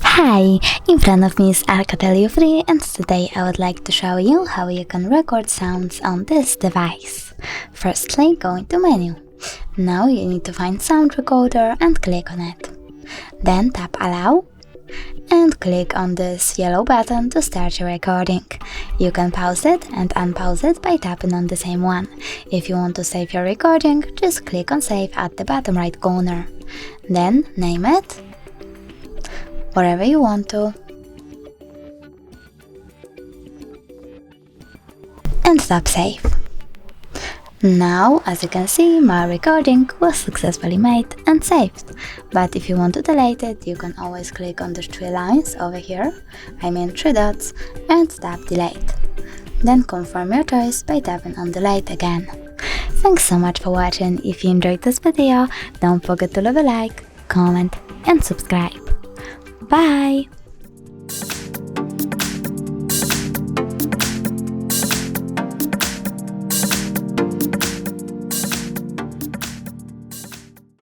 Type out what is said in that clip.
Hi, in front of me is ALCATEL U3 and today I would like to show you how you can record sounds on this device. Firstly, go into menu. Now you need to find sound recorder and click on it. Then tap allow and click on this yellow button to start your recording. You can pause it and unpause it by tapping on the same one. If you want to save your recording, just click on save at the bottom right corner. Then name it wherever you want to and tap save. Now, as you can see, my recording was successfully made and saved. But if you want to delete it, you can always click on the 3 lines over here, 3 dots, and tap delete. Then confirm your choice by tapping on delete again. Thanks so much for watching. If you enjoyed this video, don't forget to leave a like, comment and subscribe. Bye!